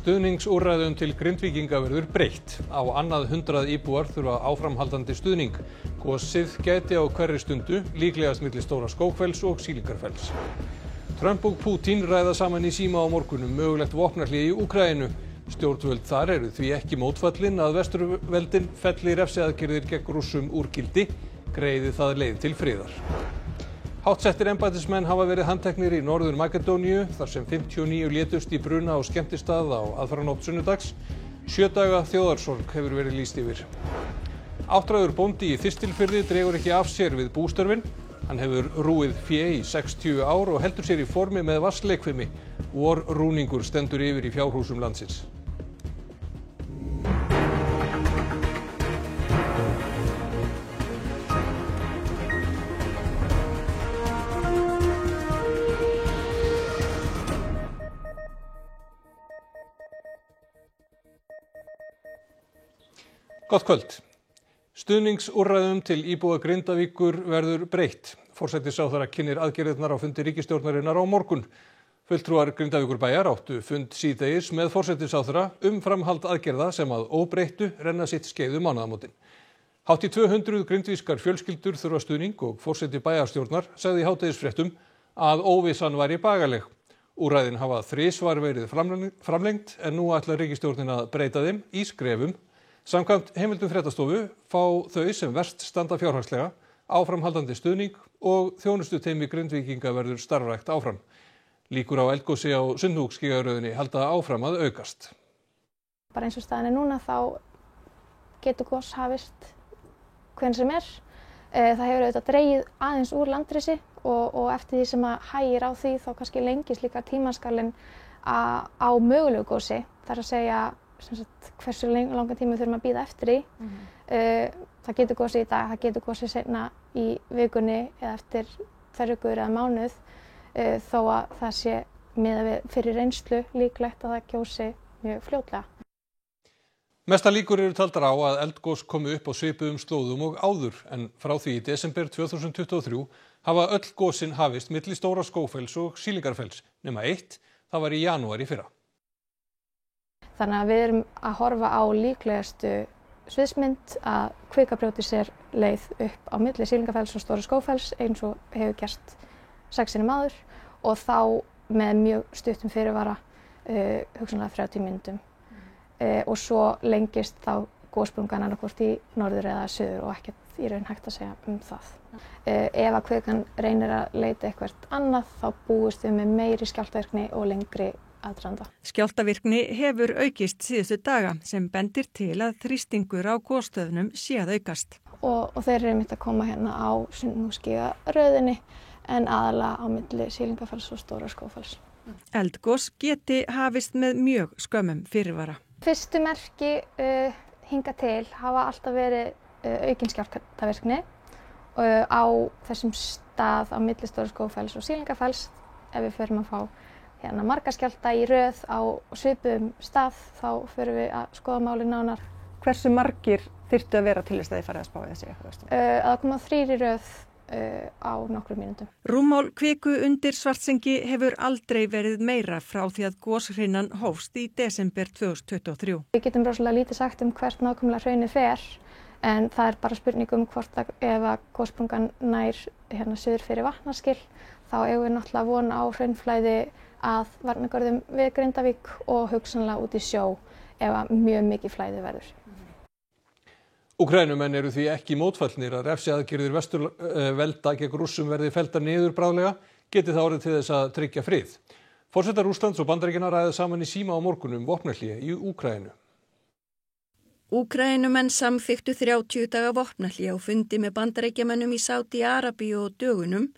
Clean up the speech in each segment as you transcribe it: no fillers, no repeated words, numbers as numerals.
Stuðningsúrræðum til Grindvíkinga verður breytt. Á annað 100 íbúar þurfa áframhaldandi stuðning. Gosið gæti á hverri stundu, líklegast milli Stóra-Skógfells og Sýlingarfells. Trump og Putin ræða saman í síma á morgun mögulegt vopnahlé í Úkraínu. Stjórnvöld þar eru því ekki mótfallin að vesturveldin felli refsiaðgerðir gegn Rússum úr gildi, greiði það leið til friðar. Háttsettir embættismenn hafa verið handteknir í Norður Makedóníu þar sem 59 létust í bruna á skemmtistað á aðfaranótt sunnudags. 7 daga þjóðarsorg hefur verið lýst yfir. Áttræður bóndi í Þistilfirði dregur ekki af sér við bústörfin. Hann hefur rúið fé í 60 ár og heldur sér í formi með vatnsleikfimi. Vorrúningur stendur yfir í fjárhúsum landsins. Gott kvöld. Stuðningsúrræðum til íbúa Grindavíkur verður breytt. Forsætisráðherra kynnir aðgerðirnar á fundi ríkisstjórnarinnar á morgun. Fulltrúar Grindavíkurbæjar áttu fund síðdegis með forsætisráðherra framhald aðgerða sem að óbreyttu renna sitt skeið mánaðamótin. Hátt í 200 grindvískar fjölskyldur þurfa stuðning og forseti bæjarstjórnar sagði í hádegisfréttum að óvissan væri bagaleg. Úrræðin hafa þrisvar verið framlengt en nú ætlar ríkisstjórnin að breyta þeim í skrefum. Samkvæmt heimildum fréttastofu fá þau sem verst standa fjárhagslega áframhaldandi stuðning og þjónustuteymi Grindvíkinga verður starfrækt áfram. Líkur á eldgosi á Sundhnúksgígaröðinni halda áfram að aukast. Bara eins og staðan núna þá getur gos hafist hvenær sem er. Það hefur auðvitað dregið aðeins úr landrisi og eftir því sem að hægir á því þá kannski lengist líka tímaskalinn á mögulegu gosi. Það er að segja hversu langan tíma þurfum að bíða eftir því. Það getur gosið í dag, það getur gosið seinna í vikunni eða eftir 2 vikur eða mánuð þó að það sé miðað við fyrir reynslu líklegt að það gjósi mjög fljótlega. Mestar líkur eru taldar á að eldgos komi upp á svipuðum slóðum og áður en frá því í desember 2023 hafa öll gosin hafist milli Stóra-Skógfells og Sýlingarfells nema eitt, það var í janúar í fyrra. Þannig að við erum að horfa á líklegastu sviðsmynd að kvikabrjóti sér leið upp á milli Sýlingarfells og Stóra-Skógfells eins og hefur gerst 6 sinnum áður og þá með mjög stuttum fyrirvara, hugsanlega 30 mínútum. Og svo lengist þá gossprungan annarkvort í norður eða suður og ekkert í raun hægt að segja það. Ef að kvikan reynir að leita eitthvað annað þá búist við með meiri skjálftavirkni og lengri aðdraganda. Skjálftavirkni hefur aukist síðustu daga sem bendir til að þrýstingur á gosstöðnum sé að aukast. Og þeir eru einmitt að koma hérna á Sundhnúksgígaröðinni en aðalega á milli Sýlingarfells og Stóra-Skógfells. Eldgos geti hafist með mjög skömmum fyrirvara. Fyrstu merki hingað til hafa alltaf verið aukin skjálftavirkni á þessum stað á milli Stóra-Skógfells og Sýlingarfells. Ef við förum að fá marga skjálfta í röð á svipuðum stað þá förum við að skoða málin nánar. Hversu margir þyrftu að vera til þess að þið farið að spá í þessi? Að koma 3 í röð á nokkrum mínútum. Rúmmál kviku undir Svartsengi hefur aldrei verið meira frá því að goshrinnan hófst í desember 2023. Við getum rosalega lítið sagt hvert nákvæmlega hraunið fer en það er bara spurning hvort ef að gossprungan nær suður fyrir vatnaskil þá eigum við náttúrulega von á hraunflæði að varnargörðum við Grindavík og hugsanlega út í sjó ef að mjög mikið flæði verður. Úkraínumenn eru því ekki mótfallnir að refsiaðgerðir vesturvelda gegn Rússum verði felldar niður bráðlega, geti það orðið til þess að tryggja frið. Forsetar Rússlands og Bandaríkjanna ræða saman í síma á morgun vopnahlé í Úkraínu. Úkraínumenn samþykktu 30 daga vopnahlé á fundi með Bandaríkjamönnum í Sádi-Arabíu og dögunum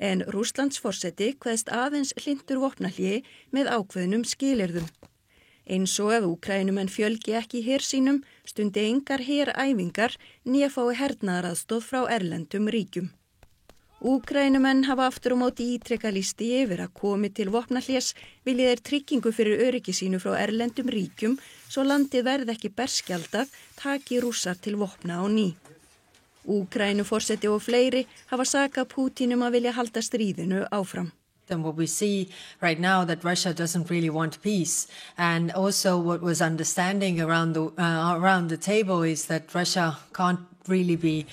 en Rússlandsforseti kveðst aðeins hlynntur vopnahlé með ákveðnum skilyrðum. Eins og að Úkraínumenn fjölgi ekki her sínum, stundi engar heræfingar né fái hernaðaraðstoð frá erlendum ríkjum. Úkraínumenn hafa aftur á móti ítrekað lýst yfir að komi til vopnahlés vilji þeir tryggingu fyrir öryggi sínu frá erlendum ríkjum svo landið verði ekki berskjaldað taki Rússar til vopna á ný. Úkraínuforseti og fleiri hafa sakað Pútín að vilja halda stríðinu áfram. And what we see right now that Russia doesn't really want peace, and also what was understanding around the table is that Russia can't really be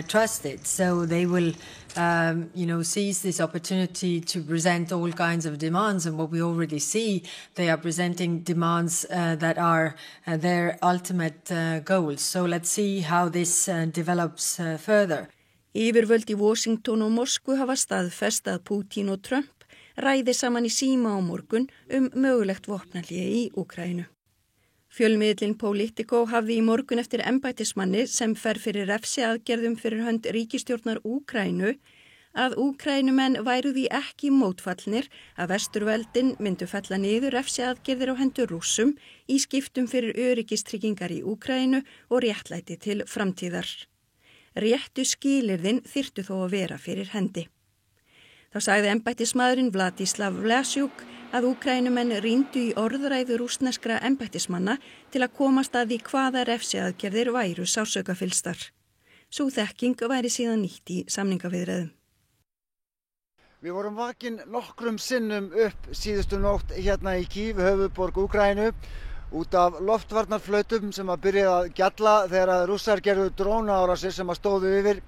trusted. So they will, seize this opportunity to present all kinds of demands. And what we already see, they are presenting demands that are their ultimate goals. So let's see how this develops further. Yfirvöld í Washington og Moskvu hafa staðfest að Putin og Trump ræði saman í síma á morgun mögulegt vopnahlé í Úkraínu. Fjölmiðillinn Politico hafði í morgun eftir embættismanni sem fer fyrir refsiaðgerðum fyrir hönd ríkisstjórnar Úkraínu að Úkraínumenn væru því ekki mótfallnir að vesturveldin myndu fella niður refsiaðgerðir á hendur Rússum í skiptum fyrir öryggistryggingar í Úkraínu og réttlæti til framtíðar. Réttu skilyrðin þyrftu þó að vera fyrir hendi. Þá sagði embættismaðurinn Vladislav Vlasiuk að Úkraínumenn rýndu í orðræðu rússneskra embættismanna til að komast að því hvaða refsiaðgerðir væru sársaukafyllstar. Sú þekking væri síðan nýtt í samningaviðræðum. Við vorum vakin nokkrum sinnum upp síðustu nótt hérna í Kyiv, höfuðborg Úkraínu, út af loftvarnarflautum sem að byrja að gjalla þegar að Rússar gerðu drónaárásir sem að stóðu yfir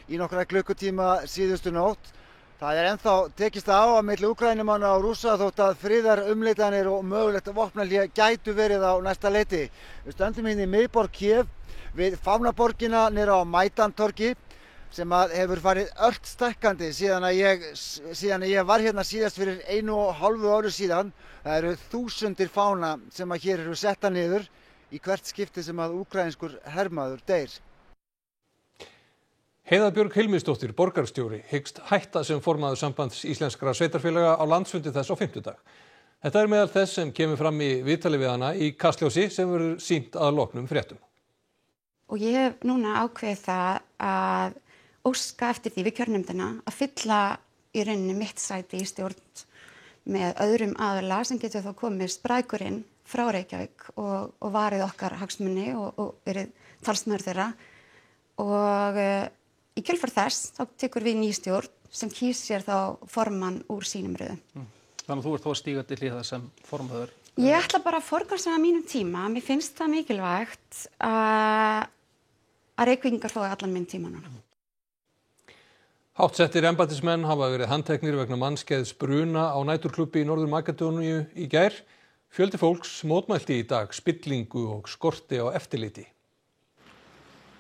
í nokkra klukkutíma síðustu nótt. Það ennþá tekist á milli Úkraínumanna og Rússa þótt að friðarumleitanir og mögulegt vopnahlé gætu verið á næsta leyti. Við stöndum í miðborg Kyiv við fánaborgina niðri á Maidan-torgi sem að hefur farið ört stækkandi síðan að ég var hérna síðast fyrir 1,5 ári síðan. Það eru þúsundir fána sem að hér eru setta niður í hvert skipti sem að úkraínskur hermaður deyr. Heiða Björg Hilmisdóttir, borgarstjóri, hyggst hætta sem formaður sambands íslenskra sveitarfélaga á landsfundi þess á fimmtudag. Þetta er meðal þess sem kemur fram í viðtali við hana í Kastljósi sem verður sýnt að loknum fréttum. Og ég hef núna ákveðið það að óska eftir því við kjörnefndina að fylla í rauninni mitt sæti í stjórn með öðrum aðila sem getur þá komið sprækurinn frá Reykjavík og varið okkar hagsmuni og verið talsmaður þeirra. Og í kjölfar þess þá tekur við ný stjórn sem kýs sér þá formann úr sínum röðum. Þannig að þú ert þó að stíga til hliðar sem formaður? Ég ætla bara að forgangsraða mínum tíma. Mér finnst það mikilvægt að Reykvíkingar fái allan minn tíma núna. Háttsettir embættismenn hafa verið handteknir vegna mannskeiðs bruna á næturklúbbi í Norður Makedóníu í gær. Fjöldi fólks mótmælti í dag spillingu og skorti á eftirliti.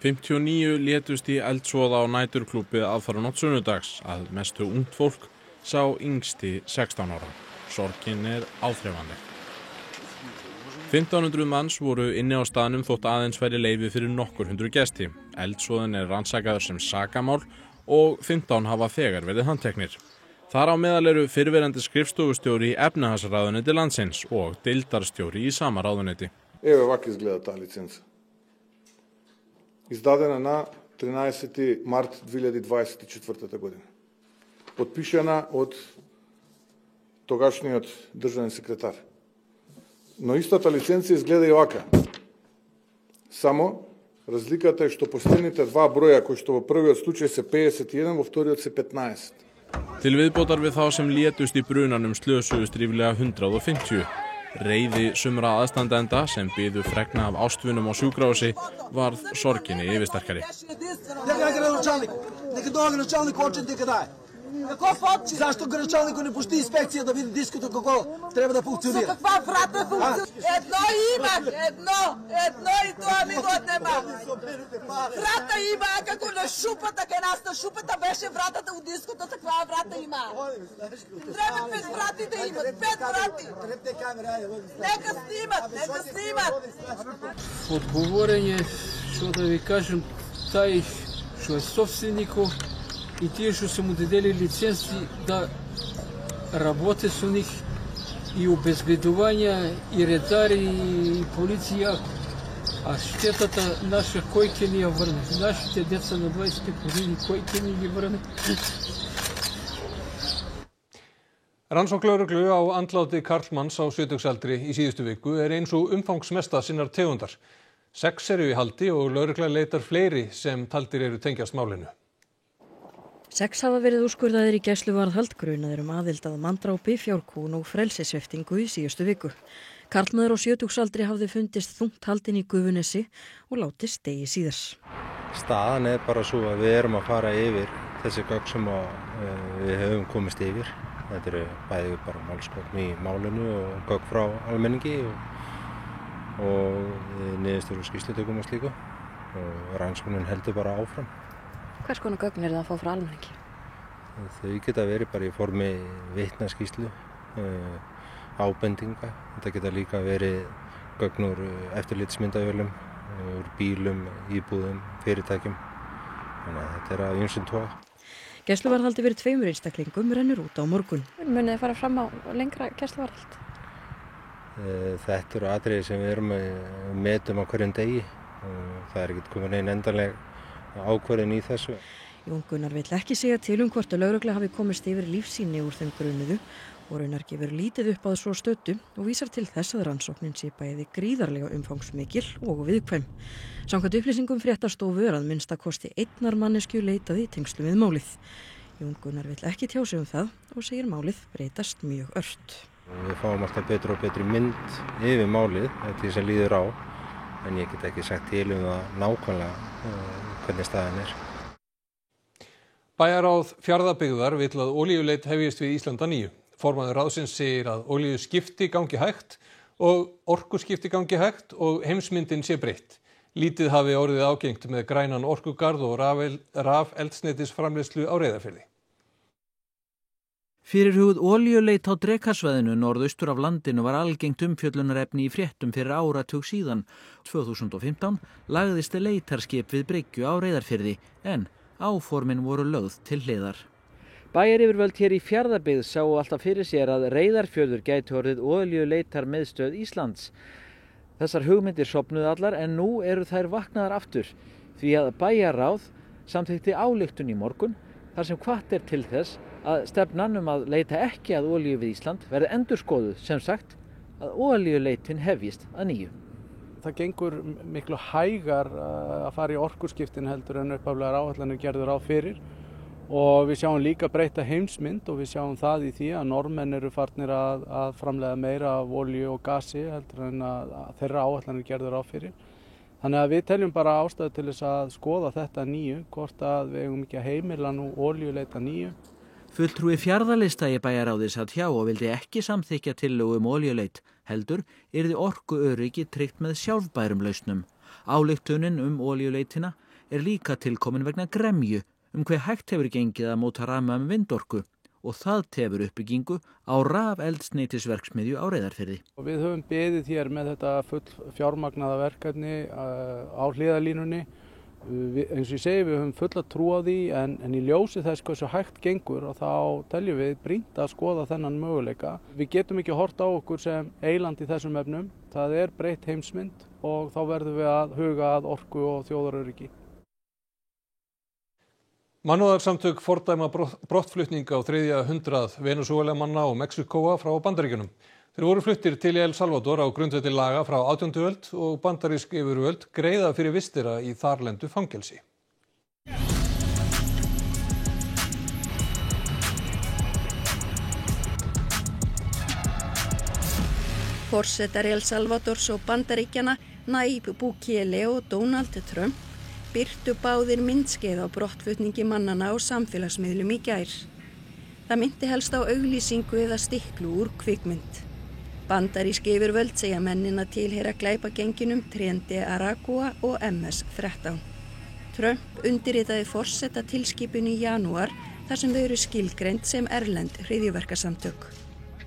59 létust í eldsvoða á næturklúbbi aðfaranótt sunnudags, að mestu ungt fólk, sá yngsti 16 ára. Sorgin er áþreifanleg. 1500 manns voru inni á staðnum þótt aðeins væri leyfi fyrir nokkur hundruð gesti. Eldsvoðin er rannsakaður sem sakamál og 15 hafa þegar verið handteknir. Þar á meðal eru fyrrverandi skrifstofustjóri í efnahagsráðuneyti landsins og deildarstjóri í sama ráðuneyti. Evo ovako izgleda ta licenca. Izdadena na 13. mart 2024. godine. Potpišena od togašnjeg državni sekretar. No isto ta licenca izgleda i ovaka. Samo разликата е, що последните два броя, koji što v prvi od slučaja se 51, vo vtori od se 15. Til viðbótar við þá sem létust í brunanum slösuðust ríflega 150. Reiði sumra aðstandenda sem biðu fregna af ástvinum á sjúkrahúsi varð sorginni yfirsterkari. Какво фотче? Защо граничалнико не пусти инспекция да види диското какво трябва да функционира? За каква врата функционира? Едно имах, едно и това ми го отнема. Врата има, а како на шупата, кенаста шупата беше вратата от диското, таква врата има. Трябва 5 врати да имат, 5 врати. Нека снимат. Отговорен е, що да ви кажем, taj što je собственико и тие што се му дадели лицензи да работи со них и обезбедувања и редари и полиција, а штетата наша кој ќе ни ја врне? Нашите деца на 25 години кој ќе ни ги врне? Rannsókn lögreglu á andláti karlmanns á 70-aldri í síðustu viku er eins og umfangsmesta sinnar tegundar. 6 eru í haldi og lögregla leitar fleiri sem taldir eru tengjast málinu. 6 hafa verið úrskurðaðir í gæsluvarðhald grunaðir aðild að manndrápi, fjárkúgun og frelsissviptingu í síðustu viku. Karlmaður á 70-aldri hafði fundist þungt haldinn í Gufunesi og látist degi síðar. Staðan bara svo að við erum að fara yfir þessi gögn sem við höfum komist yfir. Þetta eru bæði bara málsgögn í málinu og gögn frá almenningi og niðurstöður úr skýrslutökum og slíku og rannsóknin heldur bara áfram. Hvers konar gögn það að fá frá almenningi? Þau geta verið bara í formi vitnaskýrslu, ábendinga. Þetta geta líka verið gögn úr eftirlitsmyndavélum, úr bílum, íbúðum, fyrirtækjum. Þannig að þetta af ýmsum toga. Gæsluvarðhaldi fyrir 2 einstaklingum rennur út á morgun. Munið þið fara fram á lengra gæsluvarðhald? Þetta eru atriði sem við erum metum á hverjum degi og það ekkert komin ein endanleg ákvörðun í þessu. Jón Gunnar vill ekki segja til hvort að lögregla hafi komist yfir lífsýni úr þeim grunuðu og raunar gefur lítið upp að svo stöddu og vísar til þess að rannsóknin sé bæði gríðarlega umfangsmikil og viðkvæm. Samkvæmt upplýsingum fréttastofu að minnstakosti 1 manneskju leitaði í tengslum við málið. Jón Gunnar vill ekki tjá sig það og segir málið breytast mjög ört. Við fáum alltaf betur og betri mynd yfir málið eftir því sem líður á, en ég get ekki sagt til það nákvæmlega hvernig staðan Bæjarráð Fjarðabyggðar vill að olíuleit hefjist við Ísland að nýju. Formaður ráðsins segir að olíuskipti gangi hægt og orkuskipti gangi hægt og heimsmyndin sé breytt. Lítið hafi orðið ágengt með grænan orkugarð og rafeldsneytisframleiðslu á Reyðarfirði. Fyrirhugð olíuleit á Drekasvæðinu norðaustur af landinu var algengt umfjöllunarefni í fréttum fyrir áratug síðan. 2015 lagðist leitarskip við bryggju á Reyðarfirði en áformin voru lögð til hliðar. Bæjaryfirvöld hér í Fjarðabyggð sáu alltaf fyrir sér að Reyðarfjörður gæti orðið olíuleitarmiðstöð Íslands. Þessar hugmyndir sofnuðu allar en nú eru þær vaknaðar aftur því að bæjarráð samþykkti ályktun í morgun þar sem hvatt til þess að stefnan að leita ekki að olíu við Ísland verði endurskoðuð, sem sagt að olíuleitin hefjist að nýju. Það gengur miklu hægar að fara í orkuskiptin heldur en upphaflegar áætlanir gerðu ráð fyrir og við sjáum líka breytta heimsmynd og við sjáum það í því að Norðmenn eru farnir að framleiða meira af olíu og gasi heldur en að þeirra áætlanir gerðu ráð fyrir. Þannig að við teljum bara ástæðu til þess að skoða þetta nýju, hvort að við eigum ekki að heimila nú olíuleit að nýju. Fulltrúi Fjarðalista í bæjarráði satt hjá og vildi ekki samþykkja tillögu olíuleit, heldur yrði orkuöryggi tryggt með sjálfbærum lausnum. Ályktunin olíuleitina líka tilkomin vegna gremju hve hægt hefur gengið að móta ramma vindorku og það tefur uppbyggingu á rafeldsneytisverksmiðju á Reyðarfirði. Við höfum beðið hér með þetta full fjármagnaða verkefni á hliðarlínunni. Eins og ég segi, við höfum fulla trú á því en í ljósi þess hversu hægt gengur og þá teljum við brýnt að skoða þennan möguleika. Við getum ekki hort á okkur sem eiland í þessum efnum. Það breytt heimsmynd og þá verðum við að huga að orku og þjóðaröryggi. Mannúðarsamtök fordæma brottflutning á 300 Venesúelamanna og Mexíkóa frá Bandaríkjunum. Þeir voru fluttir til El Salvador á grundvelli laga frá 18. öld og bandarísk yfirvöld greiða fyrir vistina í þarlendu fangelsi. Forsetar El Salvadors og Bandaríkjanna Nayib Bukele og Donald Trump birtu báðir myndskeið á brottflutningi mannana á samfélagsmiðlum í gær. Það minnti helst á auglýsingu eða stiklu úr kvikmynd. Bandarísk yfirvöld segja mennina tilheyra glæpagenginum Tren de Aragua og MS-13. Trump undirritaði forsetatilskipun í janúar þar sem þau eru skilgreind sem erlend hryðjuverkasamtök.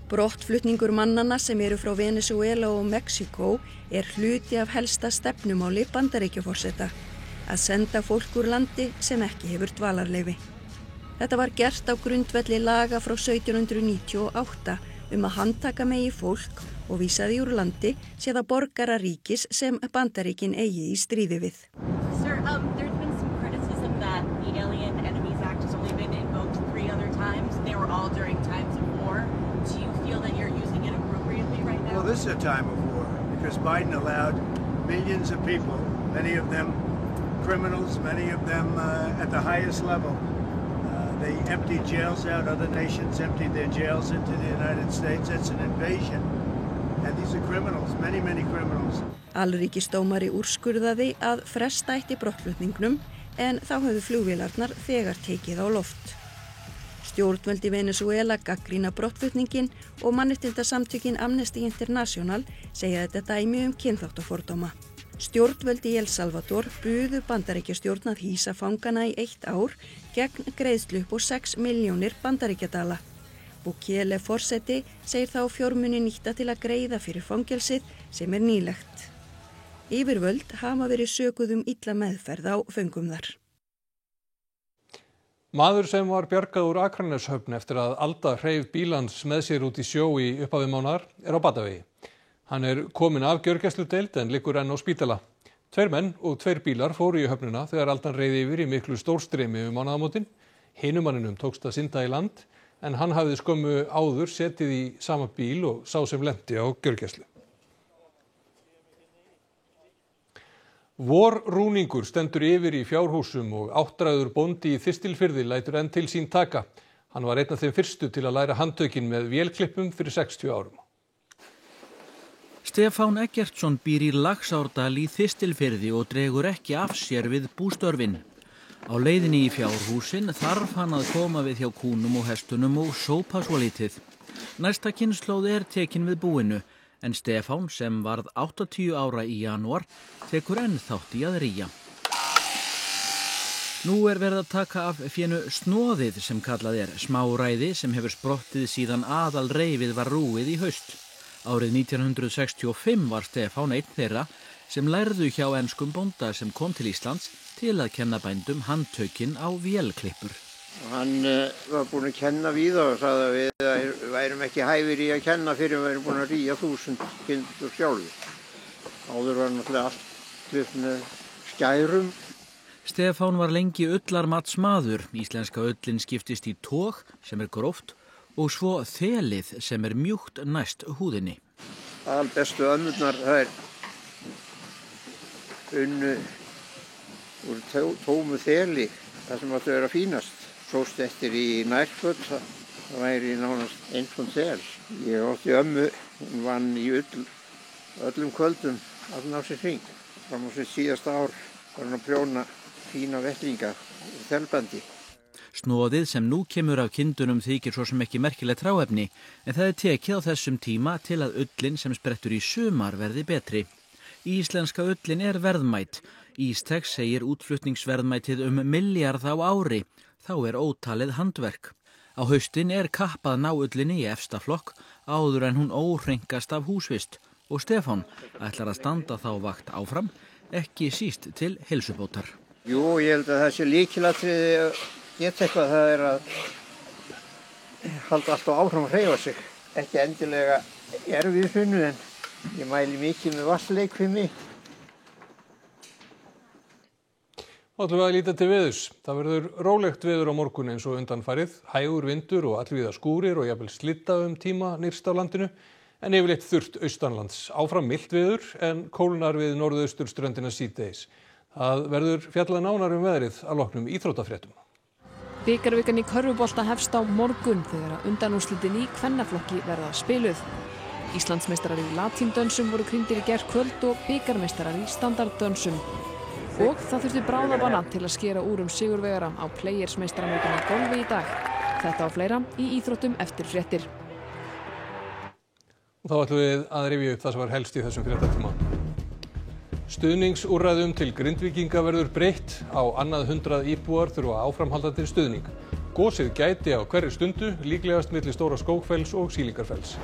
Brottflutningur mannana sem eru frá Venesúela og Mexíkó hluti af helsta stefnumáli Bandaríkjaforseta. Að senda fólk úr landi sem ekki hefur dvalarleyfi. Þetta var gert á grundvelli laga frá 1798 að handtaka megi fólk og vísa því úr landi sé það borgara ríkis sem Bandaríkin eigi í stríði við. Sir, there's been some criticism that the Alien Enemies Act has only been invoked 3 other times. They were all during times of war. Do you feel that you're using it appropriately right now? Well, this is a time of war because Biden allowed millions of people, many of them criminals, many of them at the highest level, They emptied jails out. Other nations emptied their jails into the United States. That's an invasion. And these are criminals, many, many criminals. Alríkisdómari úrskurðaði að fresta ætti brottflutningnum en þá höfðu flugvélarnar þegar tekið á loft. Stjórnvöld í Venezuela gagnrýna brottflutningin og mannréttindasamtökin Amnesty International segja þetta dæmi kynþáttafordóma. Stjórnvöld í El Salvador buðu Bandaríkjastjórn að hýsa fangana í 1 ár gegn greiðslu upp á 6 milljónir bandaríkjadala. Bukele forseti segir þá fjármuni nýtta til að greiða fyrir fangelsið sem nýlegt. Yfirvöld hafa verið sökuð illa meðferð á föngum þar. Maður sem var bjargað úr Akraneshöfn eftir að Alda hreif bíl hans með sér út í sjó í upphafi mánaðar á batavegi. Hann kominn af gjörgæsludeild en liggur enn á spítala. 2 menn og 2 bílar fóru í höfnina þegar Aldan reið yfir í miklu stórstreymi mánaðamótin. Hinum manninum tókst að synda í land en hann hafði skömmu áður setið í sama bíl og sá sem lenti á gjörgæslu. Vorrúningur stendur yfir í fjárhúsum og áttræður bóndi í Þistilfirði lætur enn til sín taka. Hann var einn af þeim fyrstu til að læra handtökin með vélklippum fyrir 60 árum. Stefán Eggertsson býr í Laxárdal í Þistilfirði og dregur ekki af sér við bústörfin. Á leiðinni í fjárhúsin þarf hann að koma við hjá kúnum og hestunum og sópa svolítið. Næsta kynslóð tekin við búinu. En Stefán, sem varð 80 ára í janúar, tekur enn þátt í að rýja. Nú verið að taka af fénu Snoðið sem kallað smáræði sem hefur sprottið síðan aðalreifið var rúið í haust. Árið 1965 var Stefán einn þeirra sem lærðu hjá enskum bónda sem kom til Íslands til að kenna bændum handtökin á vélklippur. Hann var búinn að kenna víða og sagði að við værum ekki hæfir í að kenna fyrir við værum búin að rýja 1000 kindur sjálfur. Áður var náttúrulega allt klipp með skærum. Stefán var lengi ullarmatsmaður. Íslenska ullin skiptist í tóg sem gróft og svo þelið sem mjúkt næst húðinni. Albestu ömmurnar þær unnu úr tómu þeli, það sem átti að vera fínast. Sóst eftir í nærföt, það væri nánast eins og þel. Ég átti ömmu, hún vann í öllum kvöldum allan á sér hring. Fram á sitt síðasta ár var hún að prjóna fína vettlinga og þelbandi. Snoðið sem nú kemur af kindunum þykir svo sem ekki merkilegt hráefni, en það tekið á þessum tíma til að ullin sem sprettur í sumar verði betri. Íslenska ullin verðmæt. Ístex segir útflutningsverðmætið milljarð á ári. Þá ótalið handverk. Á haustin kappað ná ullinni í efsta flokk áður en hún óhrengast af húsvist og Stefán ætlar að standa þá vakt áfram, ekki síst til heilsubótar. Jú, ég held að það sé lykilatriði að geta eitthvað, það að halda alltaf áfram að hreyfa sig. Ekki endilega erfiðsvinnu en ég mæli mikið með vatnsleikfimi. Ætlum við að líta til veðurs. Það verður rólegt veður á morgun eins og undanfarið, hægur vindur og allvíða skúrir og jafnvel slitta tíma nyrst á landinu, en yfirleitt þurrt austanlands. Áfram milt veður en kólnar við norðausturströndina síðdegis. Það verður fjallað nánar veðrið að loknum íþróttafréttum. Bikarvikan í körfubolta hefst á morgun þegar undanúrslitin í kvennaflokki verða spiluð. Íslandsmeistarar í latíndönsum voru krýndir í gærkvöld og bikarmeistarar í standarddönsum. Og það þurfti bráðabanna til að skera úr sigurvegara á Players-meistaramótinu í golfi í dag. Þetta og fleira í íþróttum eftir fréttir. Og þá ætlum við að rifja upp það sem var helst í þessum fréttatíma. Stuðningsúrræðum til Grindvíkinga verður breytt. Á annað 100 íbúar þurfa áframhaldandi stuðning. Gosið gæti á hverri stundu, líklegast milli Stóra Skógfells og Sýlingarfells.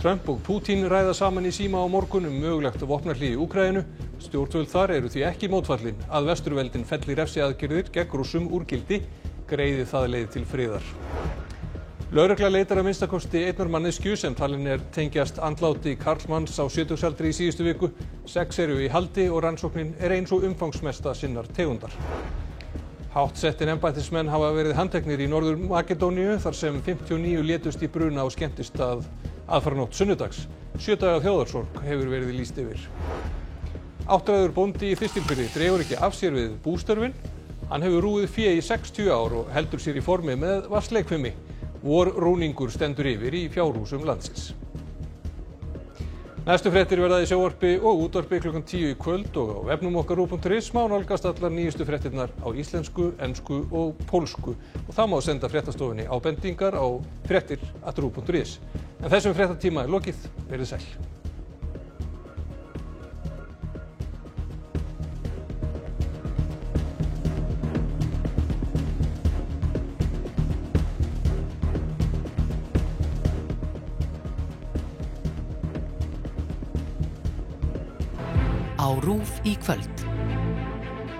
Trump og Putin ræða saman í síma á morgun mögulegt vopnahlé í Úkraínu. Stjórnvöld þar eru því ekki mótfallin að vesturveldin felli refsiaðgerðir gegn Rússum úr gildi, greiði það leið til friðar. Lögregla leitar að minnstakosti einnar manneskju sem talin tengjast andláti karlmanns á 70-aldri í síðustu viku. 6 eru í haldi og rannsóknin eins og umfangsmesta sinnar tegundar. Háttsettir embættismenn hafa verið handteknir í Norður Makedóníu þar sem 59 létust í bruna á skemmtistað aðfaranótt sunnudags. 7 daga þjóðarsorg hefur verið lýst yfir. Áttræður bóndi í Þistilfirði dregur ekki af sér við bústörfin. Hann hefur rúið fé í 60 ár og heldur sér í formi með vatnsleikfimi. Vorrúningur stendur yfir í fjárhúsum landsins. Næstu fréttir verða í sjónvarpi og útvarpi klukkan 10 í kvöld og á vefnum okkar RÚV.is má nálgast allar nýjustu fréttirnar á íslensku, ensku og pólsku og það má senda fréttastofunni ábendingar á fréttir@ruv.is. En þessum fréttatíma er lokið. Verið sæl. Á RÚV í kvöld.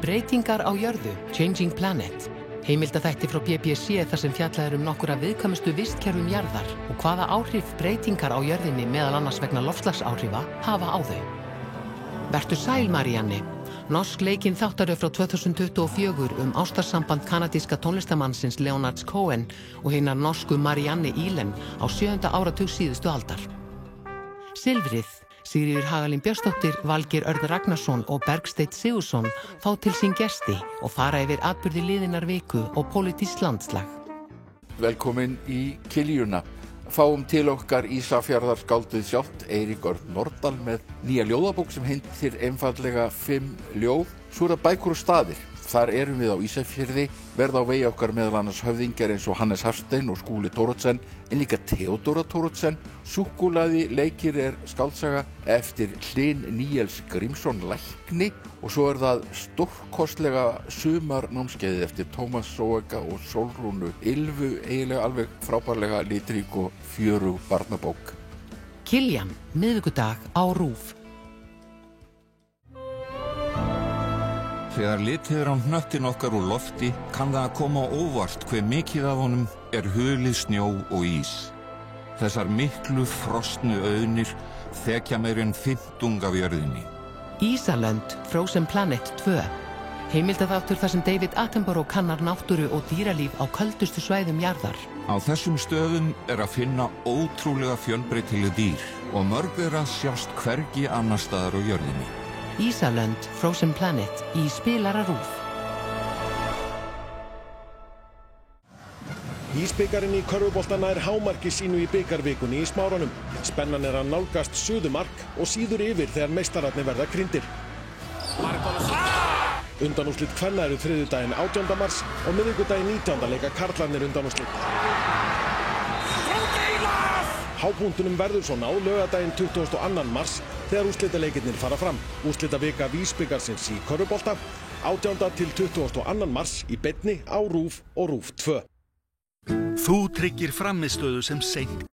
Breytingar á jörðu, Changing Planet. Heimildaþætti frá BBC þar sem fjallað nokkura viðkvæmustu vistkerfum jarðar og hvaða áhrif breytingar á jörðinni meðal annars vegna loftslagsáhrifa hafa á þau. Vertu sæl Marianne. Norsk leikinn þáttaröð frá 2024 ástarsamband kanadíska tónlistamannsins Leonard Cohen og hinnar norsku Marianne Ihlen á 7. áratug síðustu aldar. Silfrið. Sigríður Hagalín Björnsdóttir, Valgeir Örn Ragnarsson og Bergsteinn Sigurðsson fá til sín gesti og fara yfir atburði liðinnar viku og pólitískt landslag. Velkomin í Kiljuna. Fáum til okkar Ísafjarðar skáldið sjálft, Eirík Örn Norðdahl með nýja ljóðabók sem heitir einfaldlega 5 ljóð. Svo er það bækur og staðir. Þar erum við á Ísafjörði, verða á vegi okkar meðal annars höfðingjar eins og Hannes Hafstein og Skúli Thoroddsen, en líka Theodóra Thoroddsen. Súkkulaði leikir er skáldsaga eftir Hlyn Níels Grímsson lækni og svo er það stórkostlega sumarnámskeiðið eftir Tómas Sóeka og Sólrúnu Ylfu, eiginlega alveg frábærlega litrík og fjörug barnabók. Kiljan, miðvikudag á RÚV. Þegar litið er á hnöttin okkar úr lofti kann það að koma á óvart hve mikið af honum er hulið snjó og ís. Þessar miklu frosnu auðnir þekja meira en 50 af jörðinni. Ísalönd, Frozen Planet 2. Heimildaþáttur þar sem David Attenborough kannar náttúru og dýralíf á köldustu svæðum jarðar. Á þessum stöðum er að finna ótrúlega fjölbreytileg dýr og mörg þeirra sjást hvergi annars staðar á jörðinni. Ísalönd, Frozen Planet í spilara RÚV. Ísbikarinn í körfubolta nær hámarki sínu í bikarvikunni í Smáranum. Spennan er að nálgast suðumark og síður yfir þegar meistararnir verða krýndir. Undanúrslit kvenna eru þriðjudaginn 18. mars og miðvikudaginn 19. leika karlarnir undanúrslit. Hápunktunum verður svo náð laugardaginn 22. mars þegar úrslitaleikirnir fara fram. Úrslitavika Vísbikarsins í körfubolta 18. til 22. mars í beinni á RÚV og RÚV 2. Þú tryggir frammistöðu sem seint